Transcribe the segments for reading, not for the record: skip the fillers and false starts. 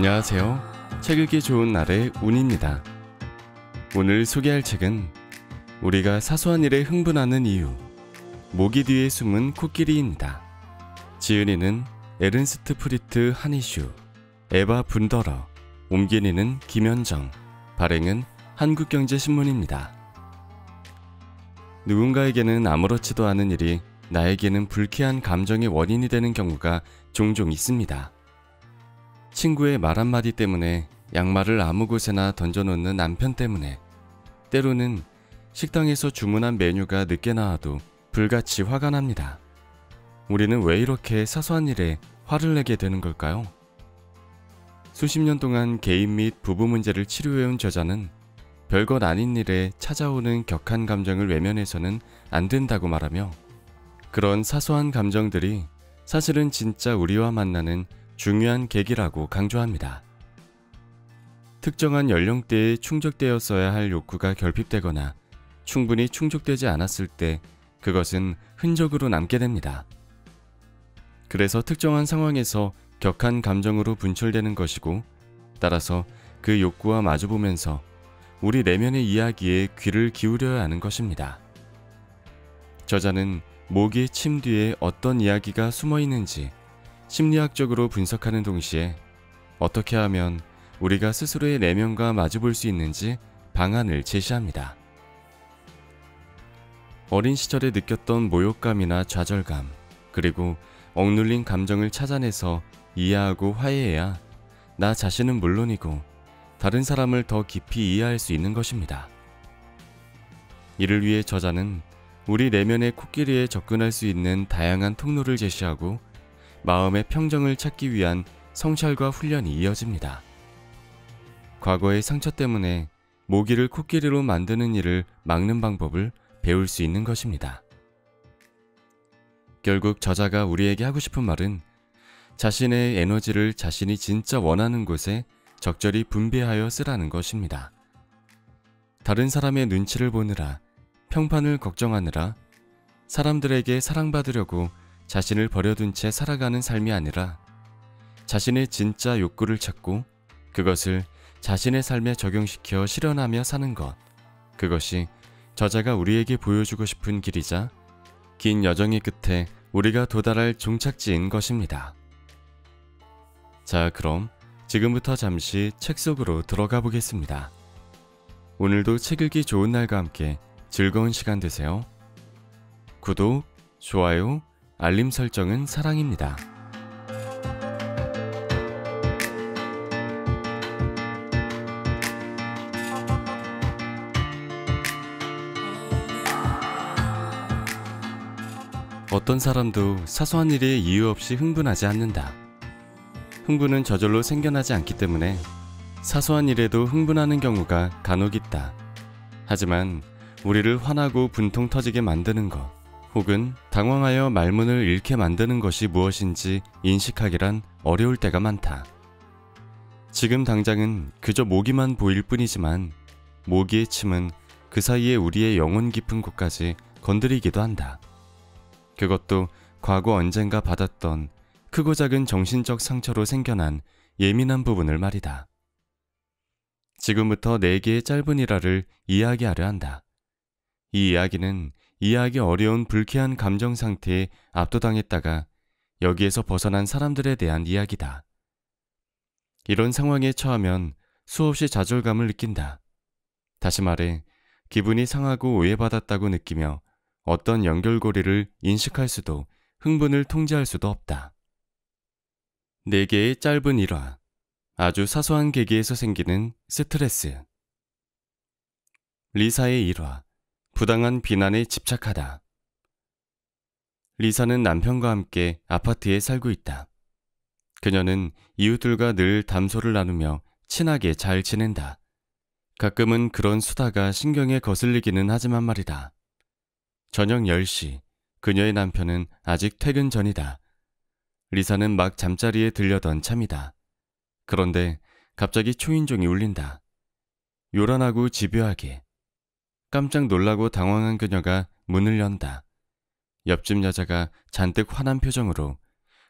안녕하세요. 책 읽기 좋은 날의 운입니다. 오늘 소개할 책은 우리가 사소한 일에 흥분하는 이유, 모기 뒤에 숨은 코끼리입니다. 지은이는 에른스트 프리트 하니슈, 에바 분더러, 옮기니는 김현정, 발행은 한국경제신문입니다. 누군가에게는 아무렇지도 않은 일이 나에게는 불쾌한 감정의 원인이 되는 경우가 종종 있습니다. 친구의 말 한마디 때문에 양말을 아무 곳에나 던져놓는 남편 때문에, 때로는 식당에서 주문한 메뉴가 늦게 나와도 불같이 화가 납니다. 우리는 왜 이렇게 사소한 일에 화를 내게 되는 걸까요? 수십 년 동안 개인 및 부부 문제를 치료해온 저자는 별것 아닌 일에 찾아오는 격한 감정을 외면해서는 안 된다고 말하며, 그런 사소한 감정들이 사실은 진짜 우리와 만나는 중요한 계기라고 강조합니다. 특정한 연령대에 충족되었어야 할 욕구가 결핍되거나 충분히 충족되지 않았을 때 그것은 흔적으로 남게 됩니다. 그래서 특정한 상황에서 격한 감정으로 분출되는 것이고, 따라서 그 욕구와 마주보면서 우리 내면의 이야기에 귀를 기울여야 하는 것입니다. 저자는 모기의 침 뒤에 어떤 이야기가 숨어 있는지 심리학적으로 분석하는 동시에 어떻게 하면 우리가 스스로의 내면과 마주볼 수 있는지 방안을 제시합니다. 어린 시절에 느꼈던 모욕감이나 좌절감, 그리고 억눌린 감정을 찾아내서 이해하고 화해해야 나 자신은 물론이고 다른 사람을 더 깊이 이해할 수 있는 것입니다. 이를 위해 저자는 우리 내면의 코끼리에 접근할 수 있는 다양한 통로를 제시하고 마음의 평정을 찾기 위한 성찰과 훈련이 이어집니다. 과거의 상처 때문에 모기를 코끼리로 만드는 일을 막는 방법을 배울 수 있는 것입니다. 결국 저자가 우리에게 하고 싶은 말은 자신의 에너지를 자신이 진짜 원하는 곳에 적절히 분배하여 쓰라는 것입니다. 다른 사람의 눈치를 보느라, 평판을 걱정하느라, 사람들에게 사랑받으려고 자신을 버려둔 채 살아가는 삶이 아니라 자신의 진짜 욕구를 찾고 그것을 자신의 삶에 적용시켜 실현하며 사는 것, 그것이 저자가 우리에게 보여주고 싶은 길이자 긴 여정의 끝에 우리가 도달할 종착지인 것입니다. 자, 그럼 지금부터 잠시 책 속으로 들어가 보겠습니다. 오늘도 책 읽기 좋은 날과 함께 즐거운 시간 되세요. 구독, 좋아요, 알림 설정은 사랑입니다. 어떤 사람도 사소한 일에 이유 없이 흥분하지 않는다. 흥분은 저절로 생겨나지 않기 때문에 사소한 일에도 흥분하는 경우가 간혹 있다. 하지만 우리를 화나고 분통 터지게 만드는 것, 혹은 당황하여 말문을 잃게 만드는 것이 무엇인지 인식하기란 어려울 때가 많다. 지금 당장은 그저 모기만 보일 뿐이지만 모기의 침은 그 사이에 우리의 영혼 깊은 곳까지 건드리기도 한다. 그것도 과거 언젠가 받았던 크고 작은 정신적 상처로 생겨난 예민한 부분을 말이다. 지금부터 4개의 짧은 일화를 이야기하려 한다. 이 이야기는 이해하기 어려운 불쾌한 감정 상태에 압도당했다가 여기에서 벗어난 사람들에 대한 이야기다. 이런 상황에 처하면 수없이 좌절감을 느낀다. 다시 말해, 기분이 상하고 오해받았다고 느끼며 어떤 연결고리를 인식할 수도 흥분을 통제할 수도 없다. 4개의 짧은 일화, 아주 사소한 계기에서 생기는 스트레스. 리사의 일화, 부당한 비난에 집착하다. 리사는 남편과 함께 아파트에 살고 있다. 그녀는 이웃들과 늘 담소를 나누며 친하게 잘 지낸다. 가끔은 그런 수다가 신경에 거슬리기는 하지만 말이다. 저녁 10시, 그녀의 남편은 아직 퇴근 전이다. 리사는 막 잠자리에 들려던 참이다. 그런데 갑자기 초인종이 울린다. 요란하고 집요하게. 깜짝 놀라고 당황한 그녀가 문을 연다. 옆집 여자가 잔뜩 화난 표정으로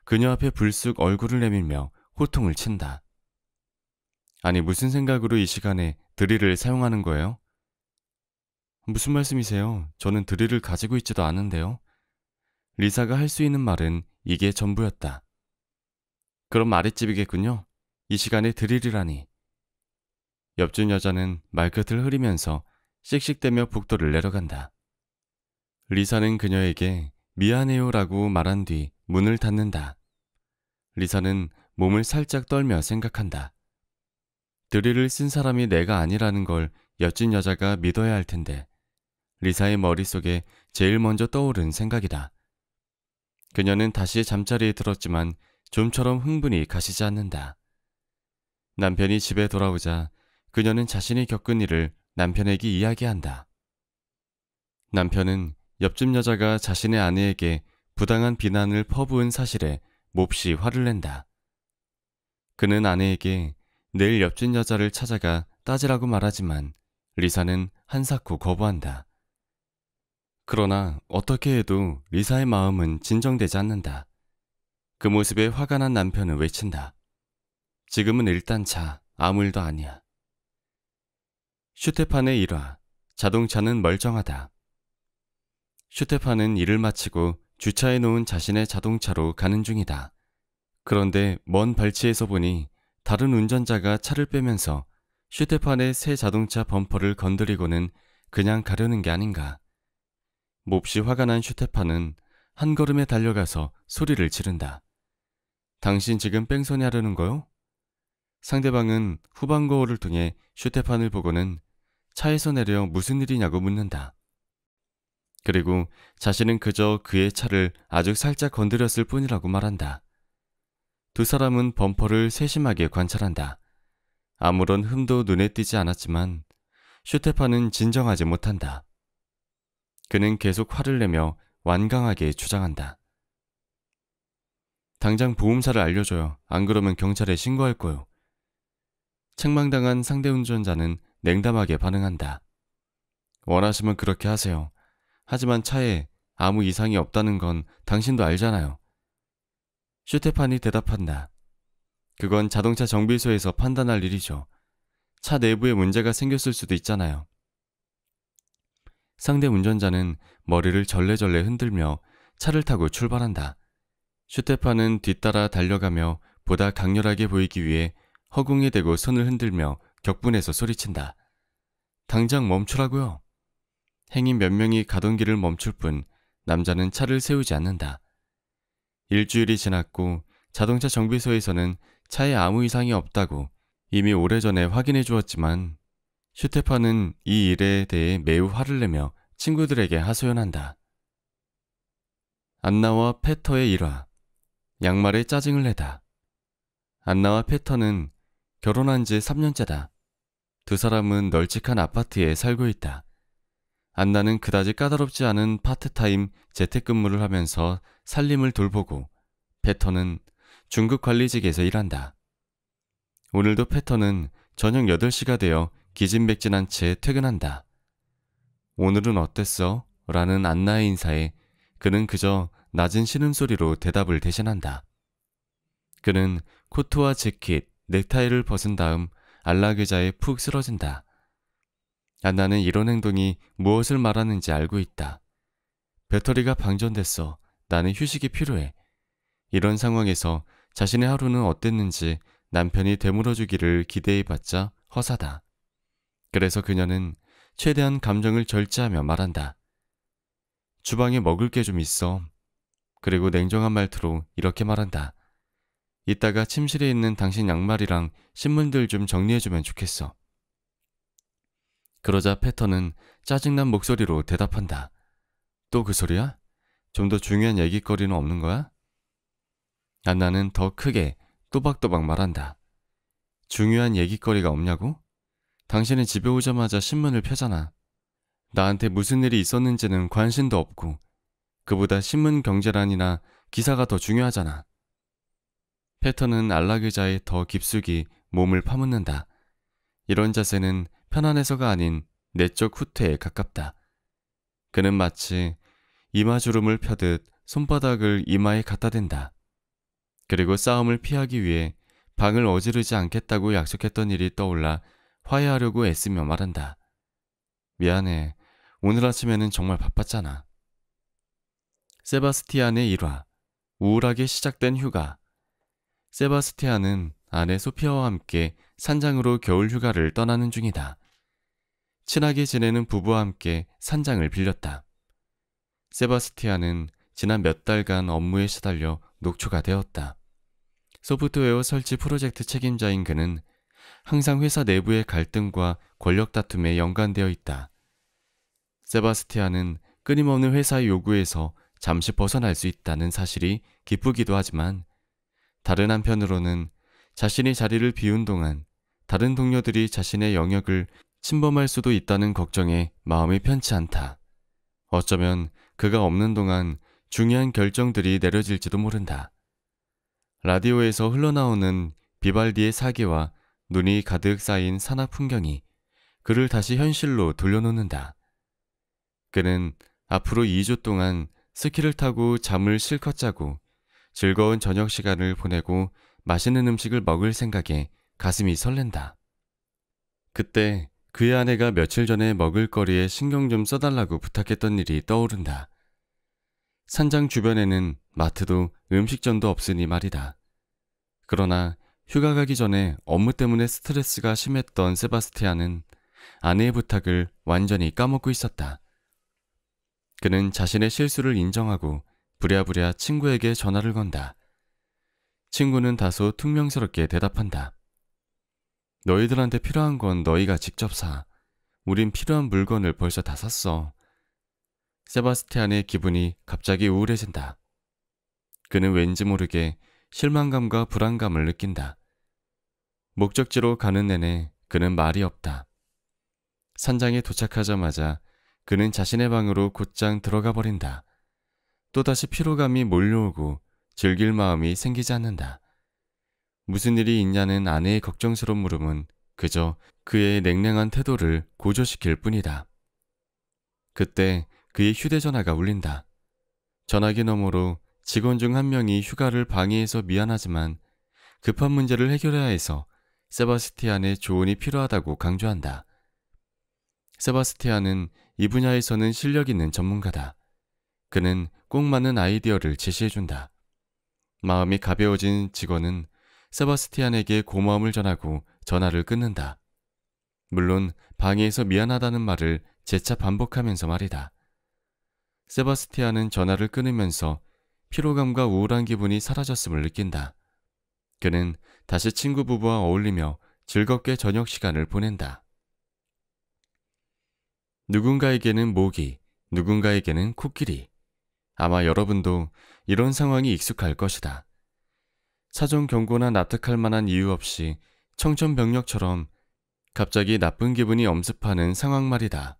그녀 앞에 불쑥 얼굴을 내밀며 호통을 친다. 아니, 무슨 생각으로 이 시간에 드릴을 사용하는 거예요? 무슨 말씀이세요? 저는 드릴을 가지고 있지도 않은데요. 리사가 할 수 있는 말은 이게 전부였다. 그럼 아랫집이겠군요. 이 시간에 드릴이라니. 옆집 여자는 말끝을 흐리면서 씩씩대며 복도를 내려간다. 리사는 그녀에게 미안해요라고 말한 뒤 문을 닫는다. 리사는 몸을 살짝 떨며 생각한다. 드릴을 쓴 사람이 내가 아니라는 걸 옆집 여자가 믿어야 할 텐데 리사의 머릿속에 제일 먼저 떠오른 생각이다. 그녀는 다시 잠자리에 들었지만 좀처럼 흥분이 가시지 않는다. 남편이 집에 돌아오자 그녀는 자신이 겪은 일을 남편에게 이야기한다. 남편은 옆집 여자가 자신의 아내에게 부당한 비난을 퍼부은 사실에 몹시 화를 낸다. 그는 아내에게 내일 옆집 여자를 찾아가 따지라고 말하지만 리사는 한사코 거부한다. 그러나 어떻게 해도 리사의 마음은 진정되지 않는다. 그 모습에 화가 난 남편은 외친다. 지금은 일단 자, 아무 일도 아니야. 슈테판의 일화, 자동차는 멀쩡하다. 슈테판은 일을 마치고 주차해 놓은 자신의 자동차로 가는 중이다. 그런데 먼 발치에서 보니 다른 운전자가 차를 빼면서 슈테판의 새 자동차 범퍼를 건드리고는 그냥 가려는 게 아닌가. 몹시 화가 난 슈테판은 한 걸음에 달려가서 소리를 지른다. 당신 지금 뺑소니 하려는 거요? 상대방은 후방 거울을 통해 슈테판을 보고는 차에서 내려 무슨 일이냐고 묻는다. 그리고 자신은 그저 그의 차를 아주 살짝 건드렸을 뿐이라고 말한다. 두 사람은 범퍼를 세심하게 관찰한다. 아무런 흠도 눈에 띄지 않았지만 슈테판은 진정하지 못한다. 그는 계속 화를 내며 완강하게 주장한다. 당장 보험사를 알려줘요. 안 그러면 경찰에 신고할 거요. 책망당한 상대 운전자는 냉담하게 반응한다. 원하시면 그렇게 하세요. 하지만 차에 아무 이상이 없다는 건 당신도 알잖아요. 슈테판이 대답한다. 그건 자동차 정비소에서 판단할 일이죠. 차 내부에 문제가 생겼을 수도 있잖아요. 상대 운전자는 머리를 절레절레 흔들며 차를 타고 출발한다. 슈테판은 뒤따라 달려가며 보다 강렬하게 보이기 위해 허공에 대고 손을 흔들며 격분해서 소리친다. 당장 멈추라고요. 행인 몇 명이 가던 길을 멈출 뿐 남자는 차를 세우지 않는다. 일주일이 지났고 자동차 정비소에서는 차에 아무 이상이 없다고 이미 오래전에 확인해 주었지만 슈테판은 이 일에 대해 매우 화를 내며 친구들에게 하소연한다. 안나와 페터의 일화, 양말에 짜증을 내다. 안나와 페터는 결혼한 지 3년째다. 두 사람은 널찍한 아파트에 살고 있다. 안나는 그다지 까다롭지 않은 파트타임 재택근무를 하면서 살림을 돌보고 페터는 중급 관리직에서 일한다. 오늘도 페터는 저녁 8시가 되어 기진맥진한 채 퇴근한다. 오늘은 어땠어? 라는 안나의 인사에 그는 그저 낮은 신음소리로 대답을 대신한다. 그는 코트와 재킷, 넥타이를 벗은 다음 안락의자에 푹 쓰러진다. 안나는 이런 행동이 무엇을 말하는지 알고 있다. 배터리가 방전됐어. 나는 휴식이 필요해. 이런 상황에서 자신의 하루는 어땠는지 남편이 되물어주기를 기대해봤자 허사다. 그래서 그녀는 최대한 감정을 절제하며 말한다. 주방에 먹을 게 좀 있어. 그리고 냉정한 말투로 이렇게 말한다. 이따가 침실에 있는 당신 양말이랑 신문들 좀 정리해주면 좋겠어. 그러자 페터는 짜증난 목소리로 대답한다. 또 그 소리야? 좀 더 중요한 얘기거리는 없는 거야? 안나는 더 크게 또박또박 말한다. 중요한 얘기거리가 없냐고? 당신은 집에 오자마자 신문을 펴잖아. 나한테 무슨 일이 있었는지는 관심도 없고 그보다 신문 경제란이나 기사가 더 중요하잖아. 페터는 안락의자에 더 깊숙이 몸을 파묻는다. 이런 자세는 편안해서가 아닌 내적 후퇴에 가깝다. 그는 마치 이마주름을 펴듯 손바닥을 이마에 갖다 댄다. 그리고 싸움을 피하기 위해 방을 어지르지 않겠다고 약속했던 일이 떠올라 화해하려고 애쓰며 말한다. 미안해. 오늘 아침에는 정말 바빴잖아. 세바스티안의 일화. 우울하게 시작된 휴가. 세바스티안은 아내 소피아와 함께 산장으로 겨울 휴가를 떠나는 중이다. 친하게 지내는 부부와 함께 산장을 빌렸다. 세바스티안은 지난 몇 달간 업무에 시달려 녹초가 되었다. 소프트웨어 설치 프로젝트 책임자인 그는 항상 회사 내부의 갈등과 권력 다툼에 연관되어 있다. 세바스티안은 끊임없는 회사의 요구에서 잠시 벗어날 수 있다는 사실이 기쁘기도 하지만 다른 한편으로는 자신이 자리를 비운 동안 다른 동료들이 자신의 영역을 침범할 수도 있다는 걱정에 마음이 편치 않다. 어쩌면 그가 없는 동안 중요한 결정들이 내려질지도 모른다. 라디오에서 흘러나오는 비발디의 사계와 눈이 가득 쌓인 산악 풍경이 그를 다시 현실로 돌려놓는다. 그는 앞으로 2주 동안 스키를 타고 잠을 실컷 자고 즐거운 저녁 시간을 보내고 맛있는 음식을 먹을 생각에 가슴이 설렌다. 그때 그의 아내가 며칠 전에 먹을거리에 신경 좀 써달라고 부탁했던 일이 떠오른다. 산장 주변에는 마트도 음식점도 없으니 말이다. 그러나 휴가 가기 전에 업무 때문에 스트레스가 심했던 세바스티안은 아내의 부탁을 완전히 까먹고 있었다. 그는 자신의 실수를 인정하고 부랴부랴 친구에게 전화를 건다. 친구는 다소 퉁명스럽게 대답한다. 너희들한테 필요한 건 너희가 직접 사. 우린 필요한 물건을 벌써 다 샀어. 세바스티안의 기분이 갑자기 우울해진다. 그는 왠지 모르게 실망감과 불안감을 느낀다. 목적지로 가는 내내 그는 말이 없다. 산장에 도착하자마자 그는 자신의 방으로 곧장 들어가 버린다. 또다시 피로감이 몰려오고 즐길 마음이 생기지 않는다. 무슨 일이 있냐는 아내의 걱정스러운 물음은 그저 그의 냉랭한 태도를 고조시킬 뿐이다. 그때 그의 휴대전화가 울린다. 전화기 너머로 직원 중 한 명이 휴가를 방해해서 미안하지만 급한 문제를 해결해야 해서 세바스티안의 조언이 필요하다고 강조한다. 세바스티안은 이 분야에서는 실력 있는 전문가다. 그는 꼭 맞는 아이디어를 제시해준다. 마음이 가벼워진 직원은 세바스티안에게 고마움을 전하고 전화를 끊는다. 물론 방해해서 미안하다는 말을 재차 반복하면서 말이다. 세바스티안은 전화를 끊으면서 피로감과 우울한 기분이 사라졌음을 느낀다. 그는 다시 친구 부부와 어울리며 즐겁게 저녁 시간을 보낸다. 누군가에게는 모기, 누군가에게는 코끼리. 아마 여러분도 이런 상황이 익숙할 것이다. 사전 경고나 납득할 만한 이유 없이 청천벽력처럼 갑자기 나쁜 기분이 엄습하는 상황 말이다.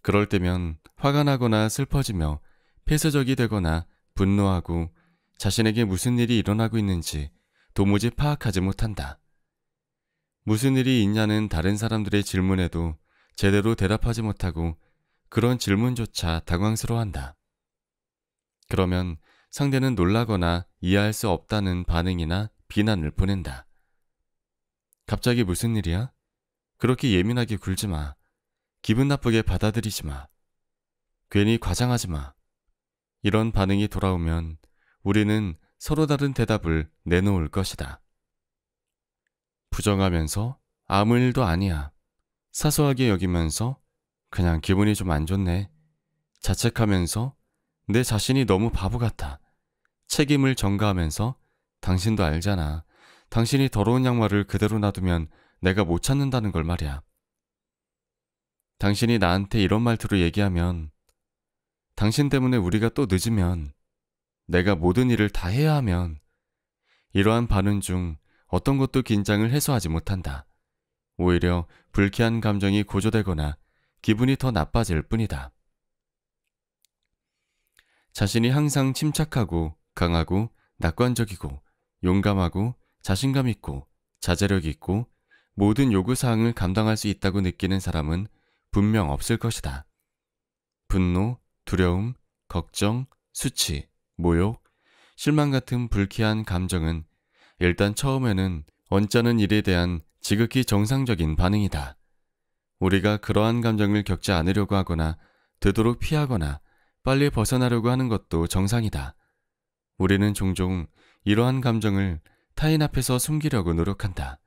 그럴 때면 화가 나거나 슬퍼지며 폐쇄적이 되거나 분노하고 자신에게 무슨 일이 일어나고 있는지 도무지 파악하지 못한다. 무슨 일이 있냐는 다른 사람들의 질문에도 제대로 대답하지 못하고 그런 질문조차 당황스러워한다. 그러면 상대는 놀라거나 이해할 수 없다는 반응이나 비난을 보낸다. 갑자기 무슨 일이야? 그렇게 예민하게 굴지 마. 기분 나쁘게 받아들이지 마. 괜히 과장하지 마. 이런 반응이 돌아오면 우리는 서로 다른 대답을 내놓을 것이다. 부정하면서 아무 일도 아니야. 사소하게 여기면서 그냥 기분이 좀 안 좋네. 자책하면서 내 자신이 너무 바보 같아. 책임을 전가하면서 당신도 알잖아. 당신이 더러운 양말을 그대로 놔두면 내가 못 찾는다는 걸 말이야. 당신이 나한테 이런 말투로 얘기하면, 당신 때문에 우리가 또 늦으면, 내가 모든 일을 다 해야 하면, 이러한 반응 중 어떤 것도 긴장을 해소하지 못한다. 오히려 불쾌한 감정이 고조되거나 기분이 더 나빠질 뿐이다. 자신이 항상 침착하고 강하고 낙관적이고 용감하고 자신감 있고 자제력 있고 모든 요구사항을 감당할 수 있다고 느끼는 사람은 분명 없을 것이다. 분노, 두려움, 걱정, 수치, 모욕, 실망 같은 불쾌한 감정은 일단 처음에는 언짢은 일에 대한 지극히 정상적인 반응이다. 우리가 그러한 감정을 겪지 않으려고 하거나 되도록 피하거나 빨리 벗어나려고 하는 것도 정상이다. 우리는 종종 이러한 감정을 타인 앞에서 숨기려고 노력한다.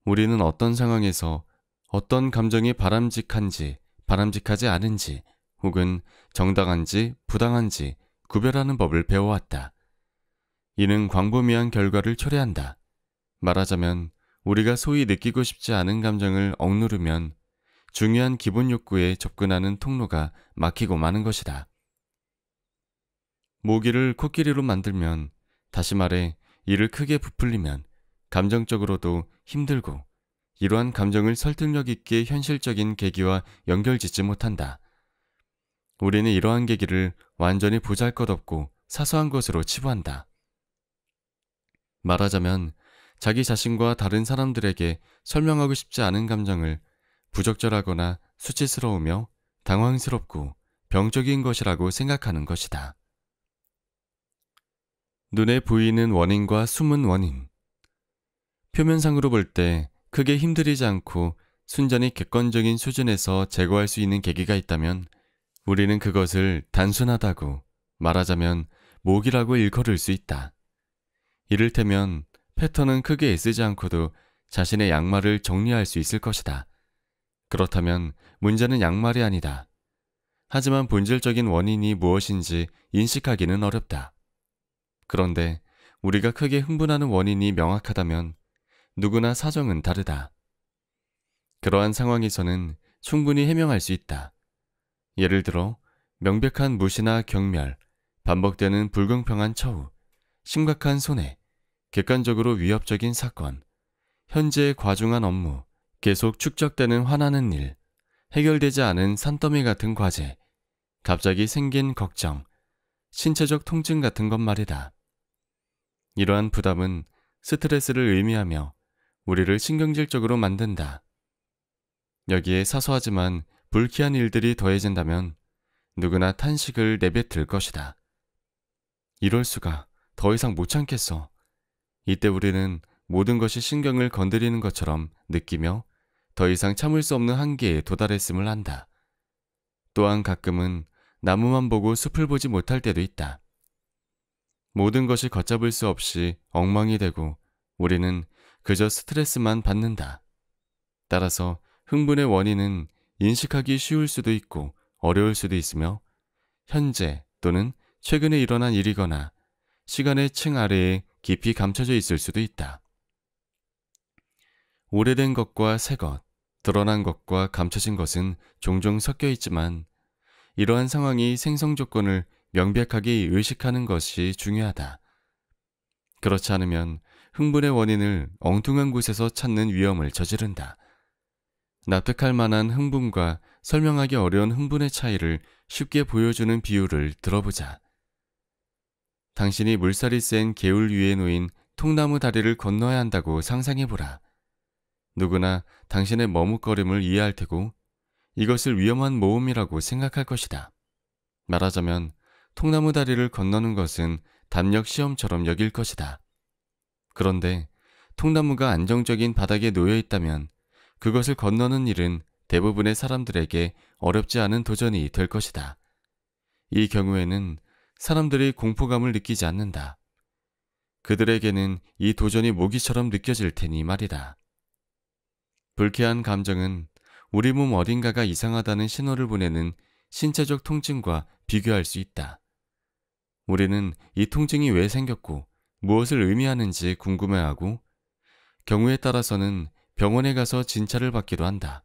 우리는 어떤 상황에서 어떤 감정이 바람직한지 바람직하지 않은지 혹은 정당한지 부당한지 구별하는 법을 배워왔다. 이는 광범위한 결과를 초래한다. 말하자면 우리가 소위 느끼고 싶지 않은 감정을 억누르면 중요한 기본 욕구에 접근하는 통로가 막히고 마는 것이다. 모기를 코끼리로 만들면, 다시 말해 이를 크게 부풀리면 감정적으로도 힘들고 이러한 감정을 설득력 있게 현실적인 계기와 연결짓지 못한다. 우리는 이러한 계기를 완전히 보잘것없고 사소한 것으로 치부한다. 말하자면 자기 자신과 다른 사람들에게 설명하고 싶지 않은 감정을 부적절하거나 수치스러우며 당황스럽고 병적인 것이라고 생각하는 것이다. 눈에 보이는 원인과 숨은 원인. 표면상으로 볼 때 크게 힘들이지 않고 순전히 객관적인 수준에서 제거할 수 있는 계기가 있다면 우리는 그것을 단순하다고, 말하자면 모기라고 일컬을 수 있다. 이를테면 패턴은 크게 애쓰지 않고도 자신의 양말을 정리할 수 있을 것이다. 그렇다면 문제는 양말이 아니다. 하지만 본질적인 원인이 무엇인지 인식하기는 어렵다. 그런데 우리가 크게 흥분하는 원인이 명확하다면 누구나 사정은 다르다. 그러한 상황에서는 충분히 해명할 수 있다. 예를 들어 명백한 무시나 경멸, 반복되는 불공평한 처우, 심각한 손해, 객관적으로 위협적인 사건, 현재의 과중한 업무, 계속 축적되는 화나는 일, 해결되지 않은 산더미 같은 과제, 갑자기 생긴 걱정, 신체적 통증 같은 것 말이다. 이러한 부담은 스트레스를 의미하며 우리를 신경질적으로 만든다. 여기에 사소하지만 불쾌한 일들이 더해진다면 누구나 탄식을 내뱉을 것이다. 이럴 수가, 더 이상 못 참겠어. 이때 우리는 모든 것이 신경을 건드리는 것처럼 느끼며 더 이상 참을 수 없는 한계에 도달했음을 안다. 또한 가끔은 나무만 보고 숲을 보지 못할 때도 있다. 모든 것이 걷잡을 수 없이 엉망이 되고 우리는 그저 스트레스만 받는다. 따라서 흥분의 원인은 인식하기 쉬울 수도 있고 어려울 수도 있으며 현재 또는 최근에 일어난 일이거나 시간의 층 아래에 깊이 감춰져 있을 수도 있다. 오래된 것과 새 것, 드러난 것과 감춰진 것은 종종 섞여 있지만 이러한 상황이 생성 조건을 명백하게 의식하는 것이 중요하다. 그렇지 않으면 흥분의 원인을 엉뚱한 곳에서 찾는 위험을 저지른다. 납득할 만한 흥분과 설명하기 어려운 흥분의 차이를 쉽게 보여주는 비유를 들어보자. 당신이 물살이 센 개울 위에 놓인 통나무 다리를 건너야 한다고 상상해보라. 누구나 당신의 머뭇거림을 이해할 테고 이것을 위험한 모험이라고 생각할 것이다. 말하자면 통나무 다리를 건너는 것은 담력 시험처럼 여길 것이다. 그런데 통나무가 안정적인 바닥에 놓여 있다면 그것을 건너는 일은 대부분의 사람들에게 어렵지 않은 도전이 될 것이다. 이 경우에는 사람들이 공포감을 느끼지 않는다. 그들에게는 이 도전이 모기처럼 느껴질 테니 말이다. 불쾌한 감정은 우리 몸 어딘가가 이상하다는 신호를 보내는 신체적 통증과 비교할 수 있다. 우리는 이 통증이 왜 생겼고 무엇을 의미하는지 궁금해하고 경우에 따라서는 병원에 가서 진찰을 받기도 한다.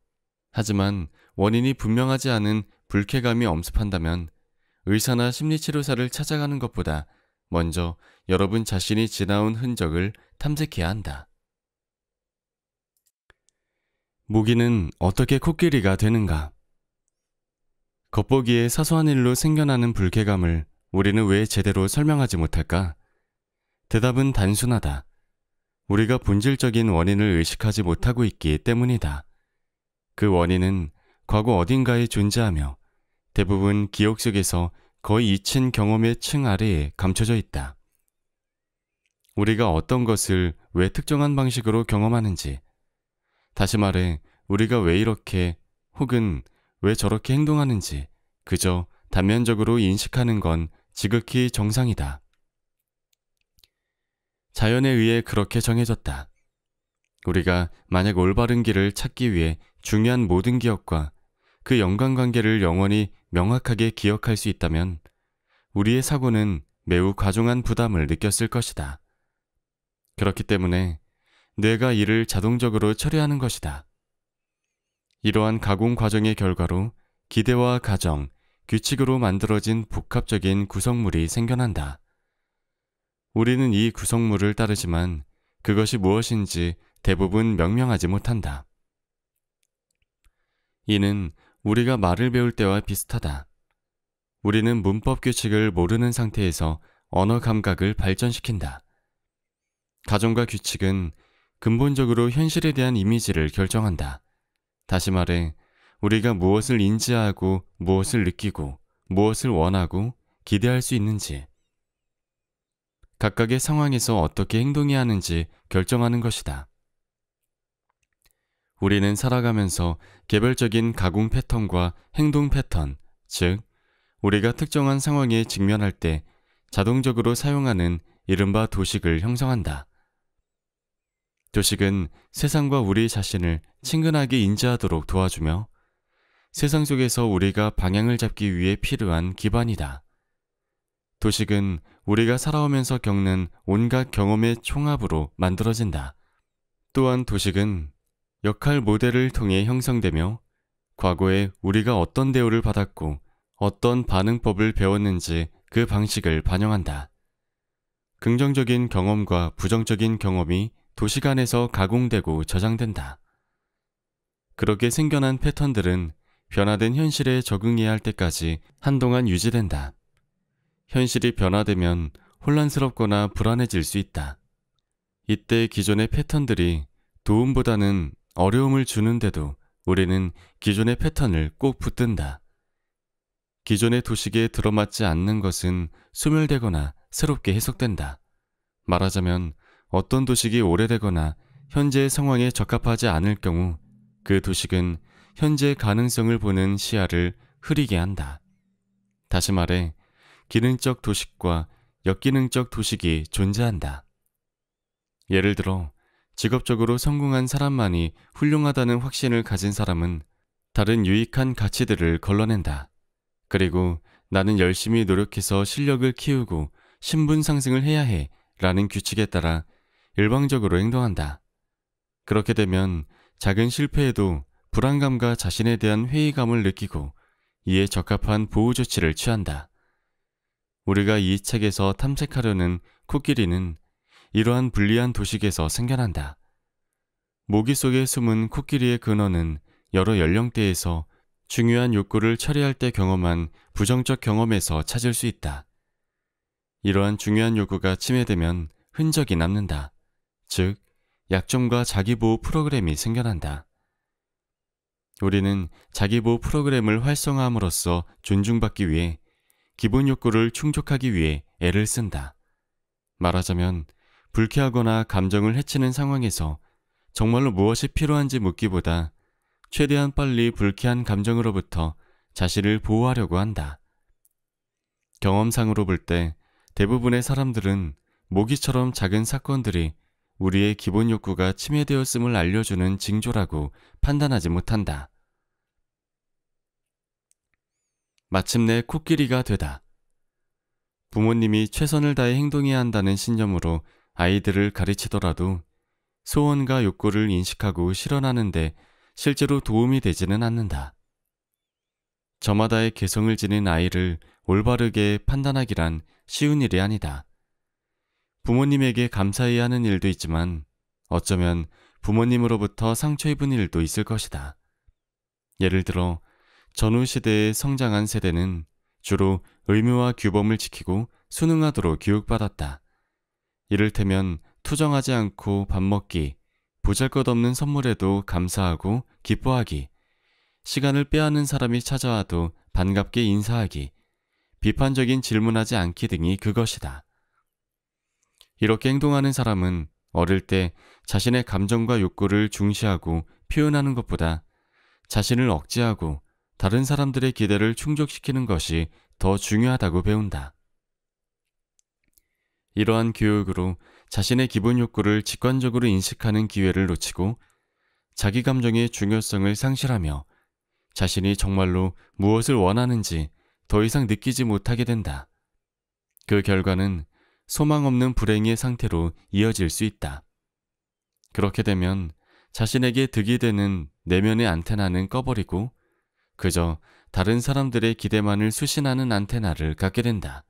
하지만 원인이 분명하지 않은 불쾌감이 엄습한다면 의사나 심리치료사를 찾아가는 것보다 먼저 여러분 자신이 지나온 흔적을 탐색해야 한다. 모기는 어떻게 코끼리가 되는가? 겉보기에 사소한 일로 생겨나는 불쾌감을 우리는 왜 제대로 설명하지 못할까? 대답은 단순하다. 우리가 본질적인 원인을 의식하지 못하고 있기 때문이다. 그 원인은 과거 어딘가에 존재하며 대부분 기억 속에서 거의 잊힌 경험의 층 아래에 감춰져 있다. 우리가 어떤 것을 왜 특정한 방식으로 경험하는지, 다시 말해 우리가 왜 이렇게 혹은 왜 저렇게 행동하는지 그저 단면적으로 인식하는 건 지극히 정상이다. 자연에 의해 그렇게 정해졌다. 우리가 만약 올바른 길을 찾기 위해 중요한 모든 기억과 그 연관관계를 영원히 명확하게 기억할 수 있다면 우리의 사고는 매우 과중한 부담을 느꼈을 것이다. 그렇기 때문에 뇌가 이를 자동적으로 처리하는 것이다. 이러한 가공 과정의 결과로 기대와 가정, 규칙으로 만들어진 복합적인 구성물이 생겨난다. 우리는 이 구성물을 따르지만 그것이 무엇인지 대부분 명명하지 못한다. 이는 우리가 말을 배울 때와 비슷하다. 우리는 문법 규칙을 모르는 상태에서 언어 감각을 발전시킨다. 가정과 규칙은 근본적으로 현실에 대한 이미지를 결정한다. 다시 말해, 우리가 무엇을 인지하고 무엇을 느끼고 무엇을 원하고 기대할 수 있는지, 각각의 상황에서 어떻게 행동해야 하는지 결정하는 것이다. 우리는 살아가면서 개별적인 가공 패턴과 행동 패턴, 즉, 우리가 특정한 상황에 직면할 때 자동적으로 사용하는 이른바 도식을 형성한다. 도식은 세상과 우리 자신을 친근하게 인지하도록 도와주며 세상 속에서 우리가 방향을 잡기 위해 필요한 기반이다. 도식은 우리가 살아오면서 겪는 온갖 경험의 총합으로 만들어진다. 또한 도식은 역할 모델을 통해 형성되며 과거에 우리가 어떤 대우를 받았고 어떤 반응법을 배웠는지 그 방식을 반영한다. 긍정적인 경험과 부정적인 경험이 도식 안에서 가공되고 저장된다. 그렇게 생겨난 패턴들은 변화된 현실에 적응해야 할 때까지 한동안 유지된다. 현실이 변화되면 혼란스럽거나 불안해질 수 있다. 이때 기존의 패턴들이 도움보다는 어려움을 주는데도 우리는 기존의 패턴을 꼭 붙든다. 기존의 도식에 들어맞지 않는 것은 소멸되거나 새롭게 해석된다. 말하자면 어떤 도식이 오래되거나 현재의 상황에 적합하지 않을 경우 그 도식은 현재의 가능성을 보는 시야를 흐리게 한다. 다시 말해 기능적 도식과 역기능적 도식이 존재한다. 예를 들어 직업적으로 성공한 사람만이 훌륭하다는 확신을 가진 사람은 다른 유익한 가치들을 걸러낸다. 그리고 나는 열심히 노력해서 실력을 키우고 신분 상승을 해야 해 라는 규칙에 따라 일방적으로 행동한다. 그렇게 되면 작은 실패에도 불안감과 자신에 대한 회의감을 느끼고 이에 적합한 보호 조치를 취한다. 우리가 이 책에서 탐색하려는 코끼리는 이러한 불리한 도식에서 생겨난다. 모기 속에 숨은 코끼리의 근원은 여러 연령대에서 중요한 욕구를 처리할 때 경험한 부정적 경험에서 찾을 수 있다. 이러한 중요한 욕구가 침해되면 흔적이 남는다. 즉, 약점과 자기보호 프로그램이 생겨난다. 우리는 자기보호 프로그램을 활성화함으로써 존중받기 위해 기본 욕구를 충족하기 위해 애를 쓴다. 말하자면 불쾌하거나 감정을 해치는 상황에서 정말로 무엇이 필요한지 묻기보다 최대한 빨리 불쾌한 감정으로부터 자신을 보호하려고 한다. 경험상으로 볼 때 대부분의 사람들은 모기처럼 작은 사건들이 우리의 기본 욕구가 침해되었음을 알려주는 징조라고 판단하지 못한다. 마침내 코끼리가 되다. 부모님이 최선을 다해 행동해야 한다는 신념으로 아이들을 가르치더라도 소원과 욕구를 인식하고 실현하는데 실제로 도움이 되지는 않는다. 저마다의 개성을 지닌 아이를 올바르게 판단하기란 쉬운 일이 아니다. 부모님에게 감사해야 하는 일도 있지만 어쩌면 부모님으로부터 상처 입은 일도 있을 것이다. 예를 들어 전후 시대에 성장한 세대는 주로 의무와 규범을 지키고 순응하도록 교육받았다. 이를테면 투정하지 않고 밥 먹기, 보잘것없는 선물에도 감사하고 기뻐하기, 시간을 빼앗는 사람이 찾아와도 반갑게 인사하기, 비판적인 질문하지 않기 등이 그것이다. 이렇게 행동하는 사람은 어릴 때 자신의 감정과 욕구를 중시하고 표현하는 것보다 자신을 억제하고 다른 사람들의 기대를 충족시키는 것이 더 중요하다고 배운다. 이러한 교육으로 자신의 기본 욕구를 직관적으로 인식하는 기회를 놓치고 자기 감정의 중요성을 상실하며 자신이 정말로 무엇을 원하는지 더 이상 느끼지 못하게 된다. 그 결과는 소망 없는 불행의 상태로 이어질 수 있다. 그렇게 되면 자신에게 득이 되는 내면의 안테나는 꺼버리고 그저 다른 사람들의 기대만을 수신하는 안테나를 갖게 된다.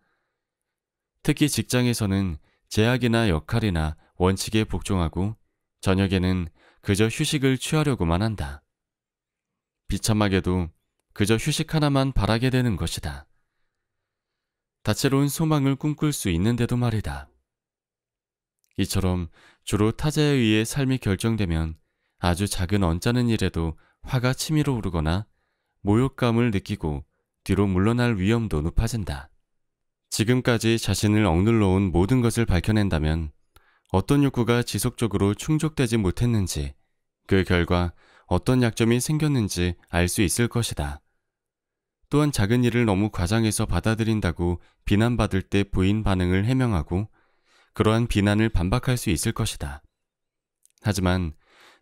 특히 직장에서는 제약이나 역할이나 원칙에 복종하고 저녁에는 그저 휴식을 취하려고만 한다. 비참하게도 그저 휴식 하나만 바라게 되는 것이다. 다채로운 소망을 꿈꿀 수 있는데도 말이다. 이처럼 주로 타자에 의해 삶이 결정되면 아주 작은 언짢은 일에도 화가 치밀어 오르거나 모욕감을 느끼고 뒤로 물러날 위험도 높아진다. 지금까지 자신을 억눌러 온 모든 것을 밝혀낸다면 어떤 욕구가 지속적으로 충족되지 못했는지, 그 결과 어떤 약점이 생겼는지 알 수 있을 것이다. 또한 작은 일을 너무 과장해서 받아들인다고 비난받을 때 보인 반응을 해명하고 그러한 비난을 반박할 수 있을 것이다. 하지만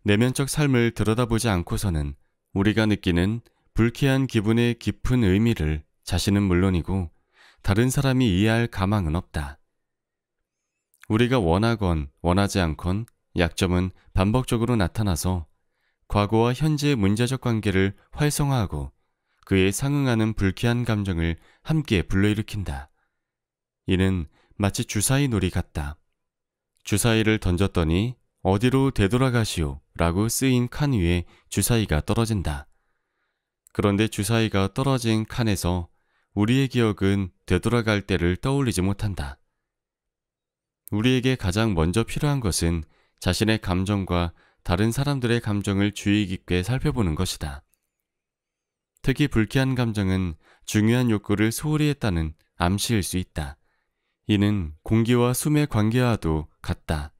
내면적 삶을 들여다보지 않고서는 우리가 느끼는 불쾌한 기분의 깊은 의미를 자신은 물론이고 다른 사람이 이해할 가망은 없다. 우리가 원하건 원하지 않건 약점은 반복적으로 나타나서 과거와 현재의 문제적 관계를 활성화하고 그에 상응하는 불쾌한 감정을 함께 불러일으킨다. 이는 마치 주사위 놀이 같다. 주사위를 던졌더니 어디로 되돌아가시오 라고 쓰인 칸 위에 주사위가 떨어진다. 그런데 주사위가 떨어진 칸에서 우리의 기억은 되돌아갈 때를 떠올리지 못한다. 우리에게 가장 먼저 필요한 것은 자신의 감정과 다른 사람들의 감정을 주의 깊게 살펴보는 것이다. 특히 불쾌한 감정은 중요한 욕구를 소홀히 했다는 암시일 수 있다. 이는 공기와 숨의 관계와도 같다.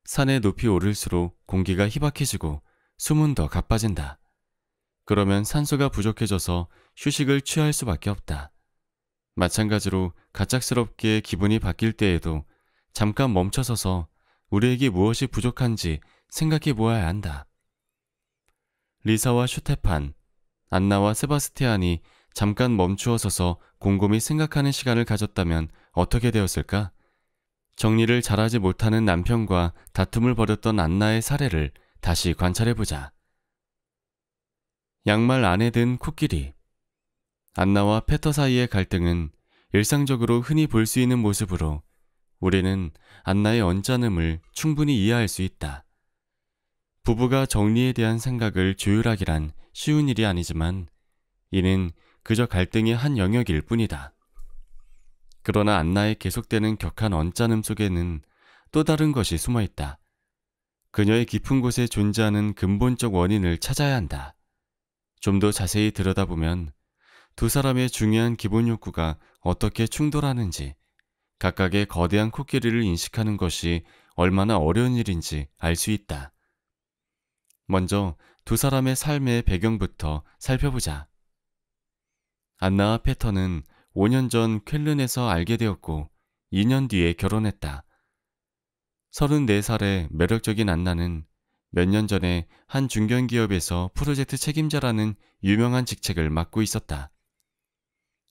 산에 높이 오를수록 공기가 희박해지고 숨은 더 가빠진다. 그러면 산소가 부족해져서 휴식을 취할 수밖에 없다. 마찬가지로 갑작스럽게 기분이 바뀔 때에도 잠깐 멈춰서서 우리에게 무엇이 부족한지 생각해 보아야 한다. 리사와 슈테판, 안나와 세바스티안이 잠깐 멈추어 서서 곰곰이 생각하는 시간을 가졌다면 어떻게 되었을까? 정리를 잘하지 못하는 남편과 다툼을 벌였던 안나의 사례를 다시 관찰해보자. 양말 안에 든 코끼리. 안나와 페터 사이의 갈등은 일상적으로 흔히 볼 수 있는 모습으로 우리는 안나의 언짢음을 충분히 이해할 수 있다. 부부가 정리에 대한 생각을 조율하기란 쉬운 일이 아니지만 이는 그저 갈등의 한 영역일 뿐이다. 그러나 안나의 계속되는 격한 언짢음 속에는 또 다른 것이 숨어 있다. 그녀의 깊은 곳에 존재하는 근본적 원인을 찾아야 한다. 좀 더 자세히 들여다보면 두 사람의 중요한 기본 욕구가 어떻게 충돌하는지, 각각의 거대한 코끼리를 인식하는 것이 얼마나 어려운 일인지 알 수 있다. 먼저 두 사람의 삶의 배경부터 살펴보자. 안나와 페터는 5년 전 쾰른에서 알게 되었고 2년 뒤에 결혼했다. 34살의 매력적인 안나는 몇 년 전에 한 중견기업에서 프로젝트 책임자라는 유명한 직책을 맡고 있었다.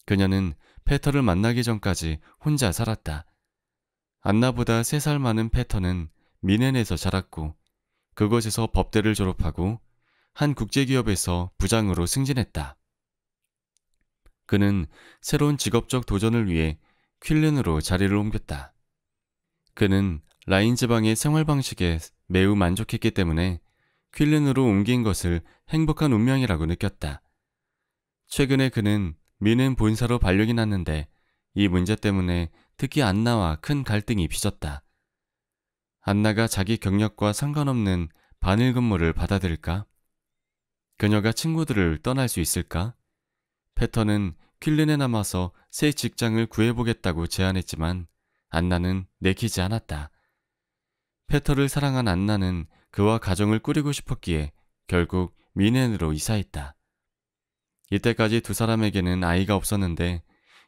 그녀는 페터를 만나기 전까지 혼자 살았다. 안나보다 3살 많은 페터는 미넨에서 자랐고 그곳에서 법대를 졸업하고 한 국제기업에서 부장으로 승진했다. 그는 새로운 직업적 도전을 위해 쾰른으로 자리를 옮겼다. 그는 라인 지방의 생활 방식에 매우 만족했기 때문에 쾰른으로 옮긴 것을 행복한 운명이라고 느꼈다. 최근에 그는 미넨 본사로 발령이 났는데 이 문제 때문에 특히 안나와 큰 갈등이 빚었다. 안나가 자기 경력과 상관없는 반일 근무를 받아들일까? 그녀가 친구들을 떠날 수 있을까? 페터는 쾰른에 남아서 새 직장을 구해보겠다고 제안했지만 안나는 내키지 않았다. 페터를 사랑한 안나는 그와 가정을 꾸리고 싶었기에 결국 미넨으로 이사했다. 이때까지 두 사람에게는 아이가 없었는데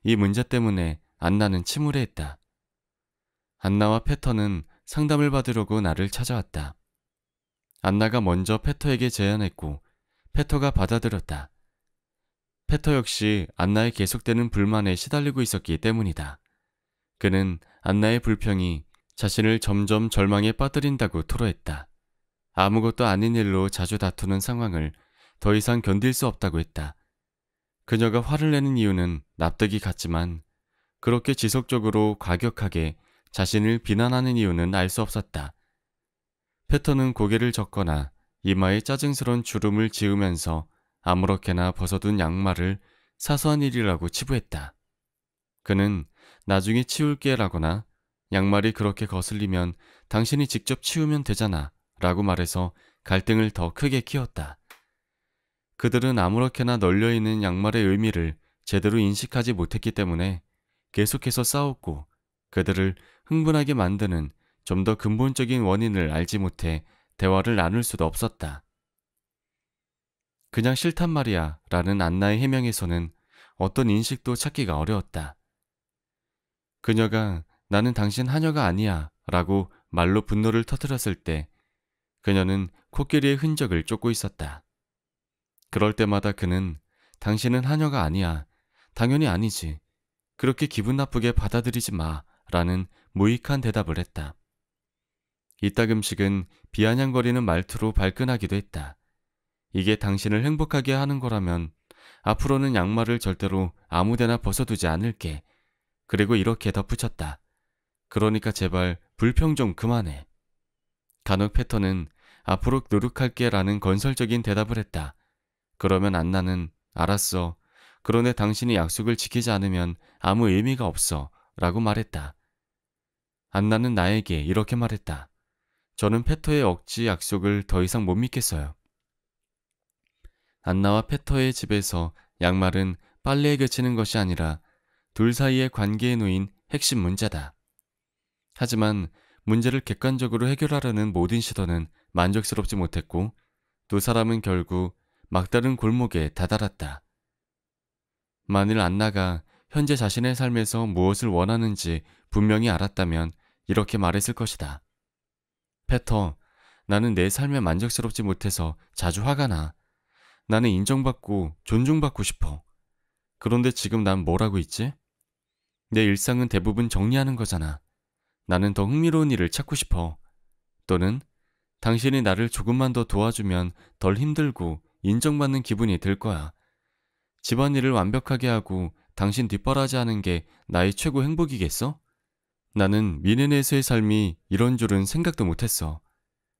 이 문제 때문에 안나는 침울해했다. 안나와 페터는 상담을 받으려고 나를 찾아왔다. 안나가 먼저 페터에게 제안했고 페터가 받아들였다. 페터 역시 안나의 계속되는 불만에 시달리고 있었기 때문이다. 그는 안나의 불평이 자신을 점점 절망에 빠뜨린다고 토로했다. 아무것도 아닌 일로 자주 다투는 상황을 더 이상 견딜 수 없다고 했다. 그녀가 화를 내는 이유는 납득이 갔지만 그렇게 지속적으로 과격하게 자신을 비난하는 이유는 알 수 없었다. 페터는 고개를 젓거나 이마에 짜증스런 주름을 지으면서 아무렇게나 벗어둔 양말을 사소한 일이라고 치부했다. 그는 나중에 치울게 라거나 양말이 그렇게 거슬리면 당신이 직접 치우면 되잖아 라고 말해서 갈등을 더 크게 키웠다. 그들은 아무렇게나 널려있는 양말의 의미를 제대로 인식하지 못했기 때문에 계속해서 싸웠고 그들을 흥분하게 만드는 좀 더 근본적인 원인을 알지 못해 대화를 나눌 수도 없었다. 그냥 싫단 말이야 라는 안나의 해명에서는 어떤 인식도 찾기가 어려웠다. 그녀가 나는 당신 하녀가 아니야 라고 말로 분노를 터뜨렸을 때 그녀는 코끼리의 흔적을 쫓고 있었다. 그럴 때마다 그는 당신은 하녀가 아니야. 당연히 아니지. 그렇게 기분 나쁘게 받아들이지 마 라는 무익한 대답을 했다. 이따금씩은 비아냥거리는 말투로 발끈하기도 했다. 이게 당신을 행복하게 하는 거라면 앞으로는 양말을 절대로 아무데나 벗어두지 않을게. 그리고 이렇게 덧붙였다. 그러니까 제발 불평 좀 그만해. 간혹 페터는 앞으로 노력할게 라는 건설적인 대답을 했다. 그러면 안나는 알았어. 그런데 당신이 약속을 지키지 않으면 아무 의미가 없어 라고 말했다. 안나는 나에게 이렇게 말했다. 저는 페터의 억지 약속을 더 이상 못 믿겠어요. 안나와 페터의 집에서 양말은 빨래에 그치는 것이 아니라 둘 사이의 관계에 놓인 핵심 문제다. 하지만 문제를 객관적으로 해결하려는 모든 시도는 만족스럽지 못했고 두 사람은 결국 막다른 골목에 다다랐다. 만일 안나가 현재 자신의 삶에서 무엇을 원하는지 분명히 알았다면 이렇게 말했을 것이다. 페터, 나는 내 삶에 만족스럽지 못해서 자주 화가 나. 나는 인정받고 존중받고 싶어. 그런데 지금 난 뭘 하고 있지? 내 일상은 대부분 정리하는 거잖아. 나는 더 흥미로운 일을 찾고 싶어. 또는 당신이 나를 조금만 더 도와주면 덜 힘들고 인정받는 기분이 들 거야. 집안일을 완벽하게 하고 당신 뒷바라지하는 게 나의 최고 행복이겠어? 나는 미네네에서의 삶이 이런 줄은 생각도 못했어.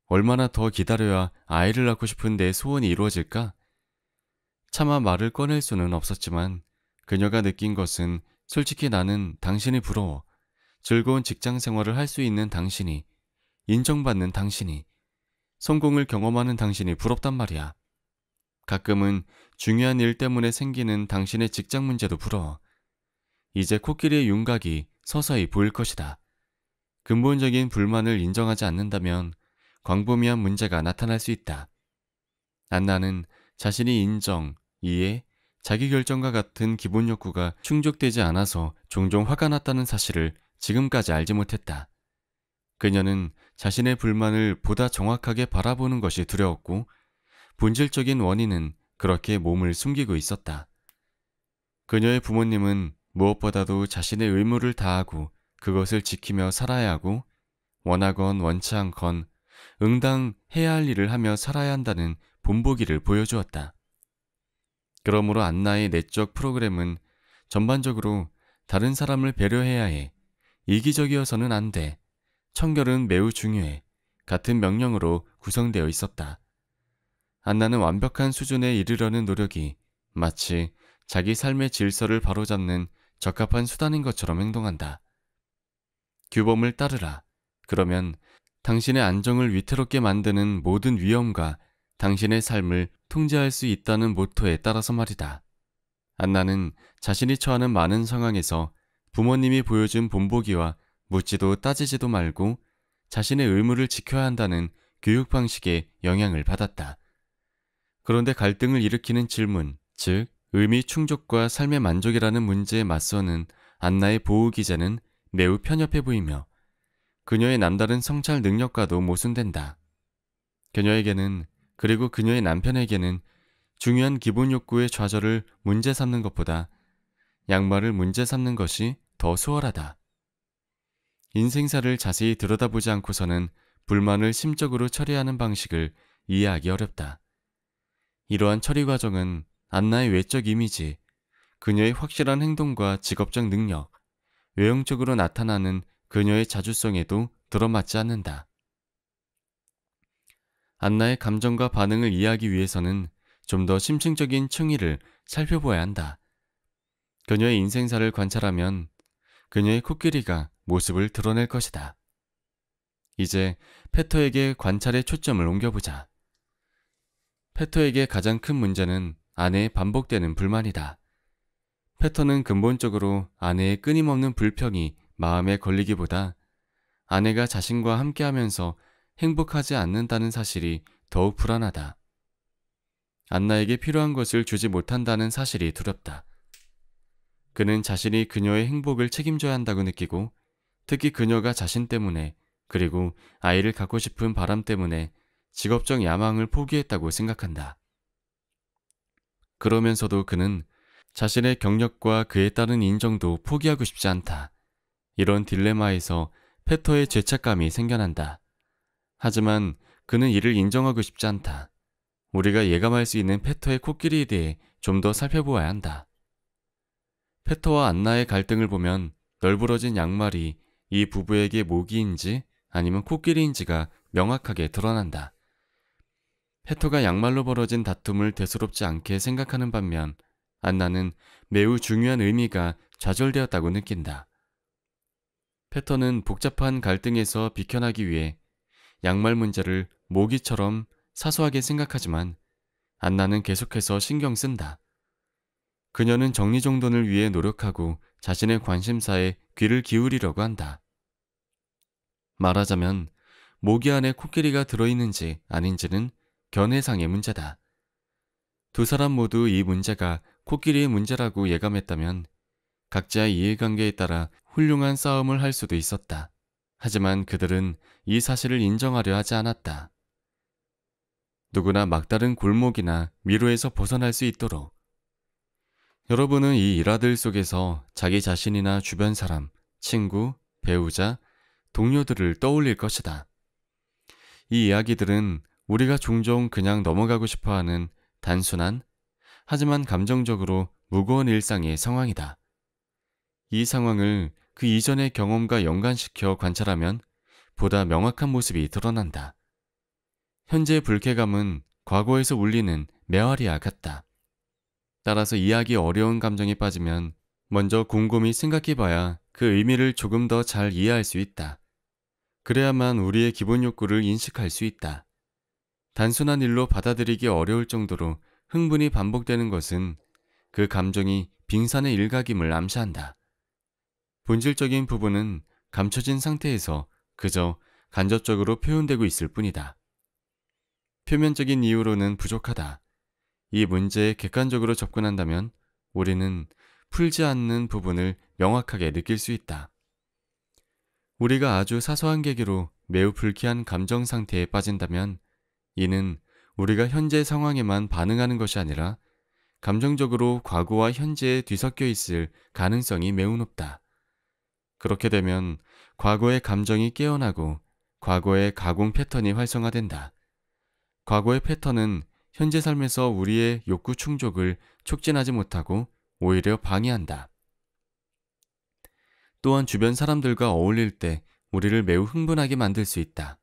얼마나 더 기다려야 아이를 낳고 싶은 내 소원이 이루어질까? 차마 말을 꺼낼 수는 없었지만 그녀가 느낀 것은 솔직히 나는 당신이 부러워. 즐거운 직장 생활을 할 수 있는 당신이, 인정받는 당신이, 성공을 경험하는 당신이 부럽단 말이야. 가끔은 중요한 일 때문에 생기는 당신의 직장 문제도 부러워. 이제 코끼리의 윤곽이 서서히 보일 것이다. 근본적인 불만을 인정하지 않는다면 광범위한 문제가 나타날 수 있다. 안나는 자신이 인정, 이해, 자기결정과 같은 기본 욕구가 충족되지 않아서 종종 화가 났다는 사실을 지금까지 알지 못했다. 그녀는 자신의 불만을 보다 정확하게 바라보는 것이 두려웠고 본질적인 원인은 그렇게 몸을 숨기고 있었다. 그녀의 부모님은 무엇보다도 자신의 의무를 다하고 그것을 지키며 살아야 하고 원하건 원치 않건 응당해야 할 일을 하며 살아야 한다는 본보기를 보여주었다. 그러므로 안나의 내적 프로그램은 전반적으로 다른 사람을 배려해야 해. 이기적이어서는 안 돼. 청결은 매우 중요해. 같은 명령으로 구성되어 있었다. 안나는 완벽한 수준에 이르려는 노력이 마치 자기 삶의 질서를 바로잡는 적합한 수단인 것처럼 행동한다. 규범을 따르라. 그러면 당신의 안정을 위태롭게 만드는 모든 위험과 당신의 삶을 통제할 수 있다는 모토에 따라서 말이다. 안나는 자신이 처하는 많은 상황에서 부모님이 보여준 본보기와 묻지도 따지지도 말고 자신의 의무를 지켜야 한다는 교육 방식에 영향을 받았다. 그런데 갈등을 일으키는 질문, 즉 의미 충족과 삶의 만족이라는 문제에 맞서는 안나의 보호 기제는 매우 편협해 보이며 그녀의 남다른 성찰 능력과도 모순된다. 그녀에게는, 그리고 그녀의 남편에게는 중요한 기본 욕구의 좌절을 문제 삼는 것보다 양말을 문제 삼는 것이 더 수월하다. 인생사를 자세히 들여다보지 않고서는 불만을 심적으로 처리하는 방식을 이해하기 어렵다. 이러한 처리 과정은 안나의 외적 이미지, 그녀의 확실한 행동과 직업적 능력, 외형적으로 나타나는 그녀의 자주성에도 들어맞지 않는다. 안나의 감정과 반응을 이해하기 위해서는 좀 더 심층적인 층위를 살펴봐야 한다. 그녀의 인생사를 관찰하면 그녀의 코끼리가 모습을 드러낼 것이다. 이제 페터에게 관찰의 초점을 옮겨보자. 페터에게 가장 큰 문제는 아내의 반복되는 불만이다. 페터는 근본적으로 아내의 끊임없는 불평이 마음에 걸리기보다 아내가 자신과 함께하면서 행복하지 않는다는 사실이 더욱 불안하다. 안나에게 필요한 것을 주지 못한다는 사실이 두렵다. 그는 자신이 그녀의 행복을 책임져야 한다고 느끼고, 특히 그녀가 자신 때문에, 그리고 아이를 갖고 싶은 바람 때문에 직업적 야망을 포기했다고 생각한다. 그러면서도 그는 자신의 경력과 그에 따른 인정도 포기하고 싶지 않다. 이런 딜레마에서 페터의 죄책감이 생겨난다. 하지만 그는 이를 인정하고 싶지 않다. 우리가 예감할 수 있는 페터의 코끼리에 대해 좀 더 살펴보아야 한다. 페터와 안나의 갈등을 보면 널브러진 양말이 이 부부에게 모기인지 아니면 코끼리인지가 명확하게 드러난다. 페터가 양말로 벌어진 다툼을 대수롭지 않게 생각하는 반면 안나는 매우 중요한 의미가 좌절되었다고 느낀다. 페터는 복잡한 갈등에서 비켜나기 위해 양말 문제를 모기처럼 사소하게 생각하지만 안나는 계속해서 신경 쓴다. 그녀는 정리정돈을 위해 노력하고 자신의 관심사에 귀를 기울이려고 한다. 말하자면 모기 안에 코끼리가 들어있는지 아닌지는 견해상의 문제다. 두 사람 모두 이 문제가 코끼리의 문제라고 예감했다면 각자의 이해관계에 따라 훌륭한 싸움을 할 수도 있었다. 하지만 그들은 이 사실을 인정하려 하지 않았다. 누구나 막다른 골목이나 미로에서 벗어날 수 있도록. 여러분은 이 일화들 속에서 자기 자신이나 주변 사람, 친구, 배우자, 동료들을 떠올릴 것이다. 이 이야기들은 우리가 종종 그냥 넘어가고 싶어하는 단순한, 하지만 감정적으로 무거운 일상의 상황이다. 이 상황을 그 이전의 경험과 연관시켜 관찰하면 보다 명확한 모습이 드러난다. 현재의 불쾌감은 과거에서 울리는 메아리와 같다. 따라서 이해하기 어려운 감정에 빠지면 먼저 곰곰이 생각해봐야 그 의미를 조금 더 잘 이해할 수 있다. 그래야만 우리의 기본 욕구를 인식할 수 있다. 단순한 일로 받아들이기 어려울 정도로 흥분이 반복되는 것은 그 감정이 빙산의 일각임을 암시한다. 본질적인 부분은 감춰진 상태에서 그저 간접적으로 표현되고 있을 뿐이다. 표면적인 이유로는 부족하다. 이 문제에 객관적으로 접근한다면 우리는 풀지 않는 부분을 명확하게 느낄 수 있다. 우리가 아주 사소한 계기로 매우 불쾌한 감정 상태에 빠진다면 이는 우리가 현재 상황에만 반응하는 것이 아니라 감정적으로 과거와 현재에 뒤섞여 있을 가능성이 매우 높다. 그렇게 되면 과거의 감정이 깨어나고 과거의 가공 패턴이 활성화된다. 과거의 패턴은 현재 삶에서 우리의 욕구 충족을 촉진하지 못하고 오히려 방해한다. 또한 주변 사람들과 어울릴 때 우리를 매우 흥분하게 만들 수 있다.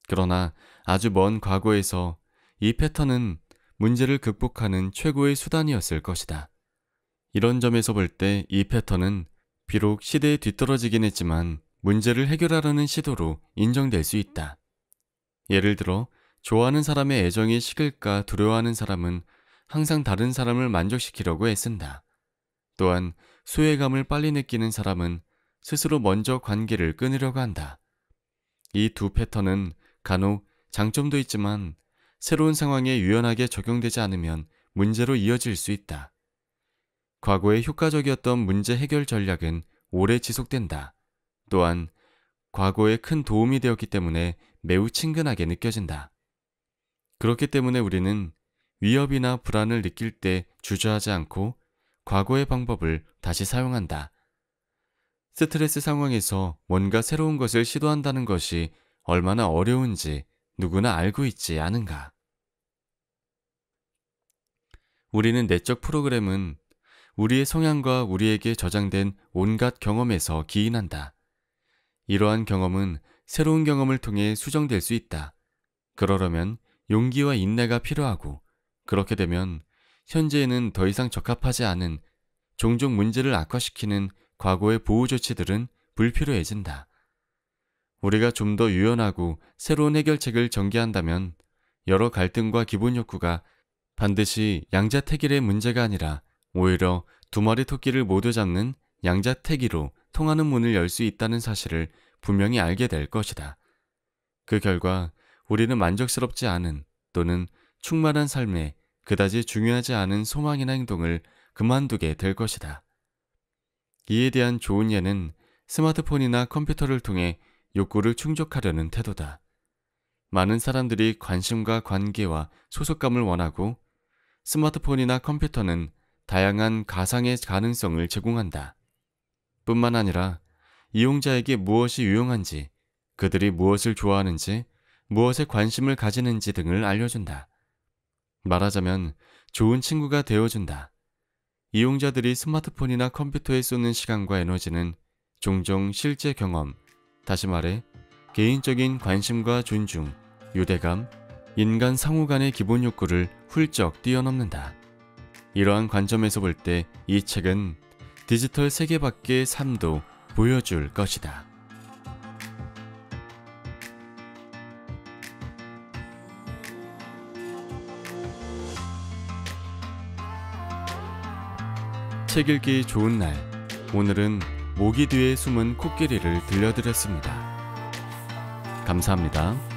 그러나 아주 먼 과거에서 이 패턴은 문제를 극복하는 최고의 수단이었을 것이다. 이런 점에서 볼 때 이 패턴은 비록 시대에 뒤떨어지긴 했지만 문제를 해결하려는 시도로 인정될 수 있다. 예를 들어 좋아하는 사람의 애정이 식을까 두려워하는 사람은 항상 다른 사람을 만족시키려고 애쓴다. 또한 소외감을 빨리 느끼는 사람은 스스로 먼저 관계를 끊으려고 한다. 이 두 패턴은 간혹 장점도 있지만 새로운 상황에 유연하게 적용되지 않으면 문제로 이어질 수 있다. 과거에 효과적이었던 문제 해결 전략은 오래 지속된다. 또한 과거에 큰 도움이 되었기 때문에 매우 친근하게 느껴진다. 그렇기 때문에 우리는 위협이나 불안을 느낄 때 주저하지 않고 과거의 방법을 다시 사용한다. 스트레스 상황에서 뭔가 새로운 것을 시도한다는 것이 얼마나 어려운지 누구나 알고 있지 않은가. 우리는 내적 프로그램은 우리의 성향과 우리에게 저장된 온갖 경험에서 기인한다. 이러한 경험은 새로운 경험을 통해 수정될 수 있다. 그러려면 용기와 인내가 필요하고, 그렇게 되면 현재에는 더 이상 적합하지 않은 종종 문제를 악화시키는 과거의 보호 조치들은 불필요해진다. 우리가 좀 더 유연하고 새로운 해결책을 전개한다면 여러 갈등과 기본 욕구가 반드시 양자택일의 문제가 아니라 오히려 두 마리 토끼를 모두 잡는 양자택일로 통하는 문을 열 수 있다는 사실을 분명히 알게 될 것이다. 그 결과 우리는 만족스럽지 않은 또는 충만한 삶에 그다지 중요하지 않은 소망이나 행동을 그만두게 될 것이다. 이에 대한 좋은 예는 스마트폰이나 컴퓨터를 통해 욕구를 충족하려는 태도다. 많은 사람들이 관심과 관계와 소속감을 원하고, 스마트폰이나 컴퓨터는 다양한 가상의 가능성을 제공한다. 뿐만 아니라 이용자에게 무엇이 유용한지, 그들이 무엇을 좋아하는지, 무엇에 관심을 가지는지 등을 알려준다. 말하자면 좋은 친구가 되어준다. 이용자들이 스마트폰이나 컴퓨터에 쏟는 시간과 에너지는 종종 실제 경험, 다시 말해 개인적인 관심과 존중, 유대감, 인간 상호 간의 기본 욕구를 훌쩍 뛰어넘는다. 이러한 관점에서 볼 때 이 책은 디지털 세계 밖의 삶도 보여줄 것이다. 책 읽기 좋은 날, 오늘은 모기 뒤에 숨은 코끼리를 들려드렸습니다. 감사합니다.